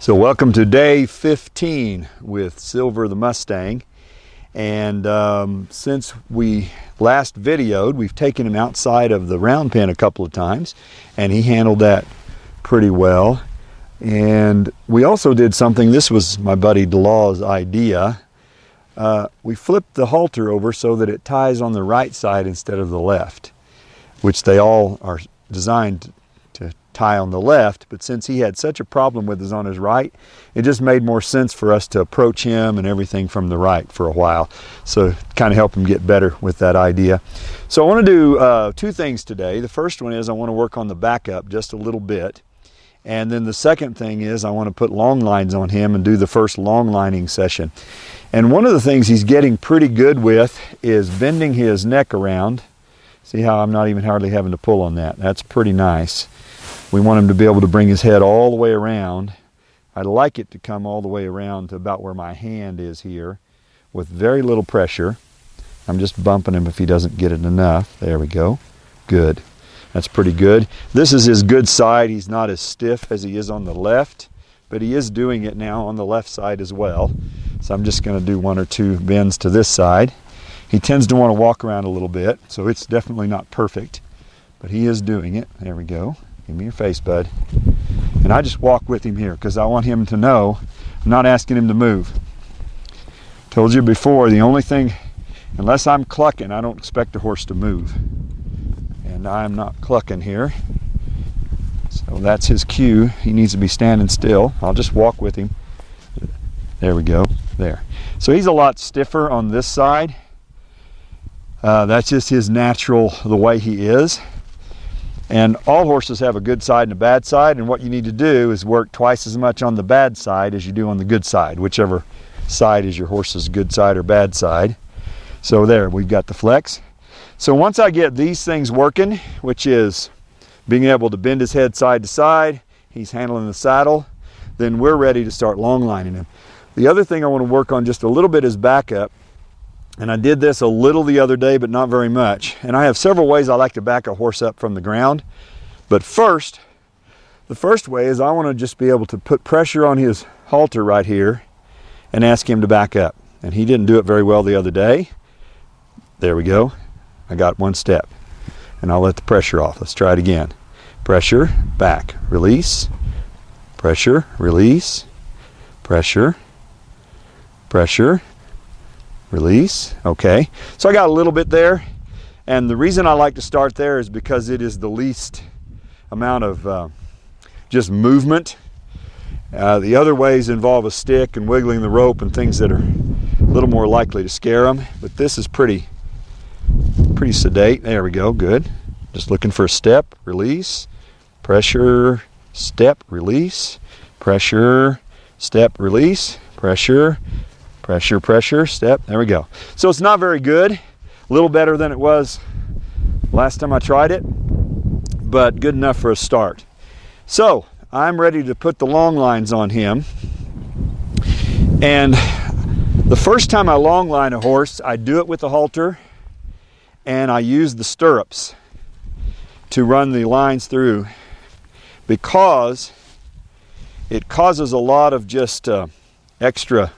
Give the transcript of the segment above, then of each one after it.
So welcome to day 15 with Silver the Mustang. And since we last videoed, we've taken him outside of the round pen a couple of times, and he handled that pretty well. And we also did something, this was my buddy DeLaw's idea. We flipped the halter over so that it ties on the right side instead of the left, which they all are designed to tie on the left, but since he had such a problem with his on his right, it just made more sense for us to approach him and everything from the right for a while. So kind of help him get better with that idea. So I want to do two things today. The first one is I want to work on the backup just a little bit. And then the second thing is I want to put long lines on him and do the first long lining session. And one of the things he's getting pretty good with is bending his neck around. See how I'm not even hardly having to pull on that. That's pretty nice. We want him to be able to bring his head all the way around. I'd like it to come all the way around to about where my hand is here with very little pressure. I'm just bumping him if he doesn't get it enough. There we go. Good. That's pretty good. This is his good side. He's not as stiff as he is on the left, but he is doing it now on the left side as well. So I'm just going to do one or two bends to this side. He tends to want to walk around a little bit, so it's definitely not perfect, but he is doing it. There we go. Give me your face, bud. And I just walk with him here because I want him to know I'm not asking him to move. Told you before, the only thing, unless I'm clucking, I don't expect a horse to move. And I'm not clucking here. So that's his cue. He needs to be standing still. I'll just walk with him. There we go. There. So he's a lot stiffer on this side. That's just his natural, the way he is. And all horses have a good side and a bad side, and what you need to do is work twice as much on the bad side as you do on the good side, whichever side is your horse's good side or bad side. So there, we've got the flex. So once I get these things working, which is being able to bend his head side to side, he's handling the saddle, then we're ready to start long lining him. The other thing I want to work on just a little bit is backup. And I did this a little the other day, but not very much. And I have several ways I like to back a horse up from the ground. But first, the first way is I want to just be able to put pressure on his halter right here and ask him to back up. And he didn't do it very well the other day. There we go. I got one step. And I'll let the pressure off. Let's try it again. Pressure, back, release, pressure, release, pressure, pressure, release. Okay, so I got a little bit there, and the reason I like to start there is because it is the least amount of just movement. The other ways involve a stick and wiggling the rope and things that are a little more likely to scare them, but this is pretty sedate. There we go. Good. Just looking for a step, release, pressure, step, release, pressure, step, release, pressure, pressure, pressure, step. There we go. So it's not very good. A little better than it was last time I tried it, but good enough for a start. So I'm ready to put the long lines on him. And the first time I long line a horse, I do it with the halter, and I use the stirrups to run the lines through because it causes a lot of just extra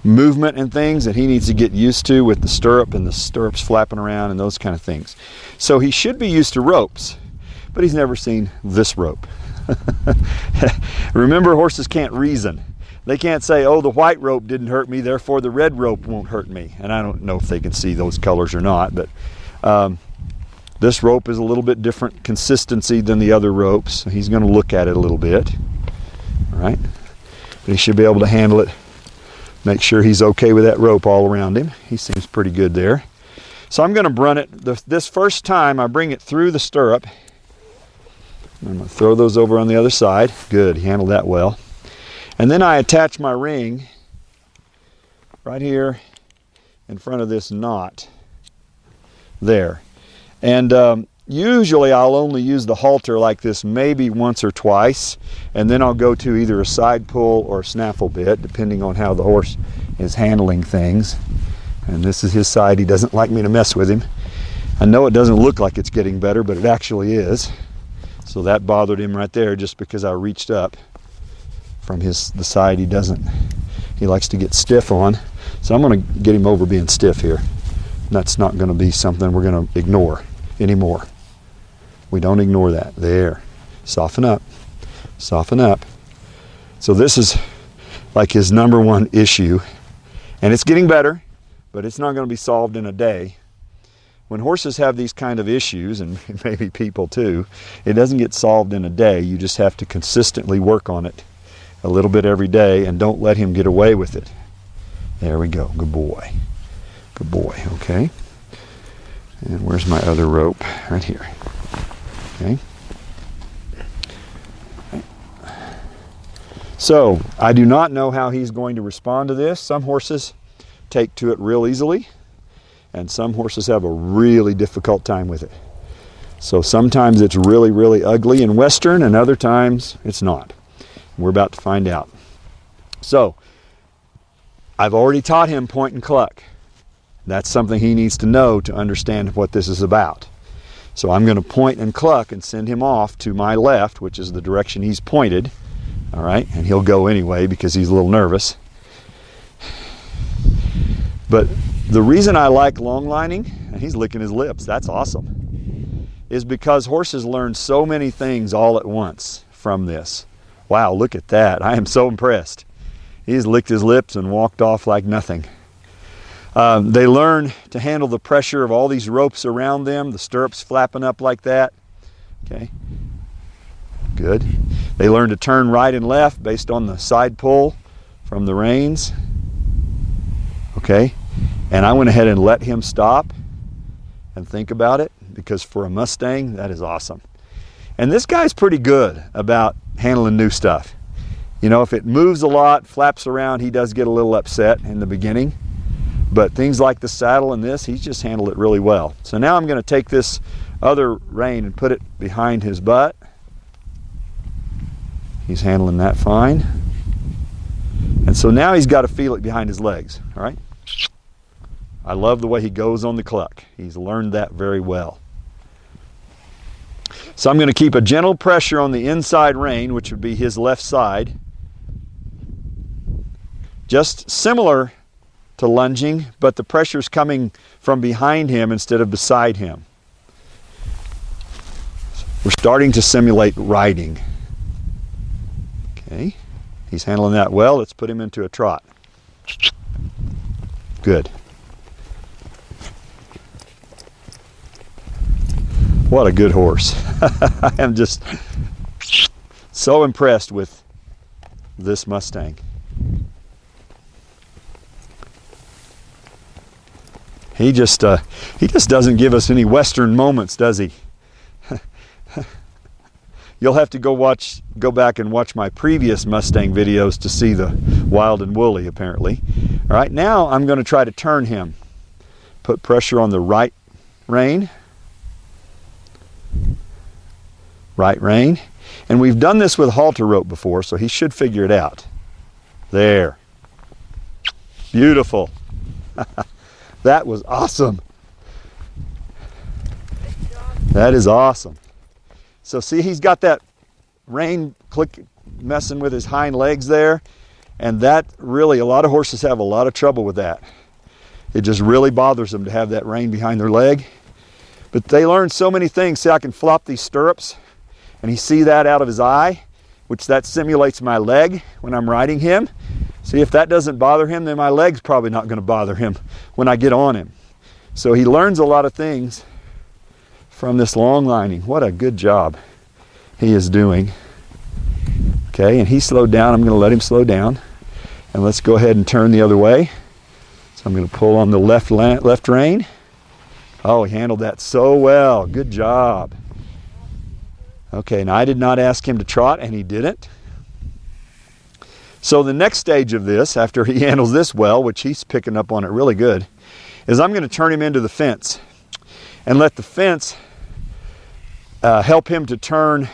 movement and things that he needs to get used to with the stirrup and the stirrups flapping around and those kind of things. So he should be used to ropes, but he's never seen this rope. Remember, horses can't reason. They can't say, oh, the white rope didn't hurt me, therefore the red rope won't hurt me. And I don't know if they can see those colors or not, but this rope is a little bit different consistency than the other ropes. So he's going to look at it a little bit. All right, but he should be able to handle it. Make sure he's okay with that rope all around him. He seems pretty good there. So I'm going to run it, this first time I bring it through the stirrup. I'm going to throw those over on the other side. Good, he handled that well. And then I attach my ring right here in front of this knot there. And usually I'll only use the halter like this maybe once or twice, and then I'll go to either a side pull or a snaffle bit, depending on how the horse is handling things. And this is his side. He doesn't like me to mess with him. I know it doesn't look like it's getting better, but it actually is. So that bothered him right there just because I reached up from the side he likes to get stiff on. So I'm going to get him over being stiff here. That's not going to be something we're going to ignore anymore. We don't ignore that. There. Soften up. Soften up. So this is like his number one issue. And it's getting better, but it's not going to be solved in a day. When horses have these kind of issues, and maybe people too, it doesn't get solved in a day. You just have to consistently work on it a little bit every day, and don't let him get away with it. There we go. Good boy. Good boy. Okay. And where's my other rope? Right here. Okay. So I do not know how he's going to respond to this. Some horses take to it real easily, and some horses have a really difficult time with it. So sometimes it's really, really ugly in Western, and other times it's not. We're about to find out. So I've already taught him point and cluck. That's something he needs to know to understand what this is about. So I'm going to point and cluck and send him off to my left, which is the direction he's pointed. All right, and he'll go anyway because he's a little nervous. But the reason I like long lining, and he's licking his lips, that's awesome, is because horses learn so many things all at once from this. Wow, look at that. I am so impressed. He's licked his lips and walked off like nothing. They learn to handle the pressure of all these ropes around them, the stirrups flapping up like that. Okay. Good. They learn to turn right and left based on the side pull from the reins. Okay. And I went ahead and let him stop and think about it, because for a Mustang, that is awesome. And this guy's pretty good about handling new stuff. You know, if it moves a lot, flaps around, he does get a little upset in the beginning. But things like the saddle and this, he's just handled it really well. So now I'm going to take this other rein and put it behind his butt. He's handling that fine. And so now he's got to feel it behind his legs, all right? I love the way he goes on the cluck. He's learned that very well. So I'm going to keep a gentle pressure on the inside rein, which would be his left side. Just similar to lunging, but the pressure's coming from behind him instead of beside him. We're starting to simulate riding. Okay, he's handling that well. Let's put him into a trot. Good. What a good horse. I am just so impressed with this Mustang. He just doesn't give us any Western moments, does he? You'll have to go back and watch my previous Mustang videos to see the wild and woolly, apparently. All right, now I'm going to try to turn him. Put pressure on the right rein. Right rein. And we've done this with halter rope before, so he should figure it out. There. Beautiful. That was awesome. That is awesome. So see, he's got that rein click messing with his hind legs there, and that really, a lot of horses have a lot of trouble with that. It just really bothers them to have that rein behind their leg. But they learn so many things. See, I can flop these stirrups, and he see that out of his eye, which that simulates my leg when I'm riding him. See, if that doesn't bother him, then my leg's probably not going to bother him when I get on him. So he learns a lot of things from this long lining. What a good job he is doing. Okay, and he slowed down. I'm going to let him slow down. And let's go ahead and turn the other way. So I'm going to pull on the left rein. Oh, he handled that so well. Good job. Okay, now I did not ask him to trot, and he didn't. So the next stage of this, after he handles this well, which he's picking up on it really good, is I'm going to turn him into the fence and let the fence help him to turn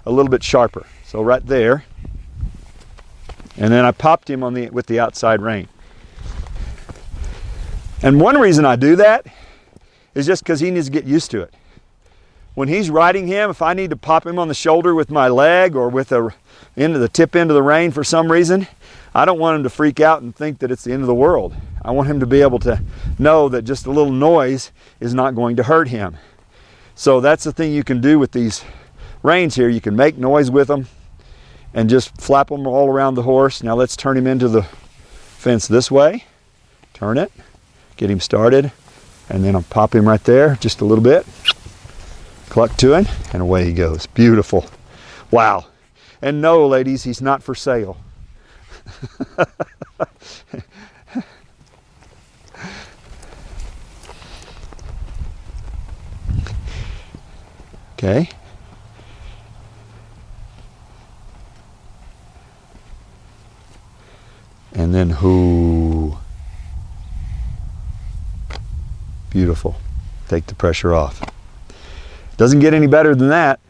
a little bit sharper. So right there. And then I popped him on with the outside rein. And one reason I do that is just because he needs to get used to it. when he's riding him, if I need to pop him on the shoulder with my leg or with the tip end of the rein for some reason, I don't want him to freak out and think that it's the end of the world. I want him to be able to know that just a little noise is not going to hurt him. So that's the thing you can do with these reins here. You can make noise with them and just flap them all around the horse. Now let's turn him into the fence this way. Turn it, get him started, and then I'll pop him right there just a little bit. Cluck to him, and away he goes. Beautiful. Wow. And no, ladies, he's not for sale. Okay. And then who? Beautiful. Take the pressure off. Doesn't get any better than that.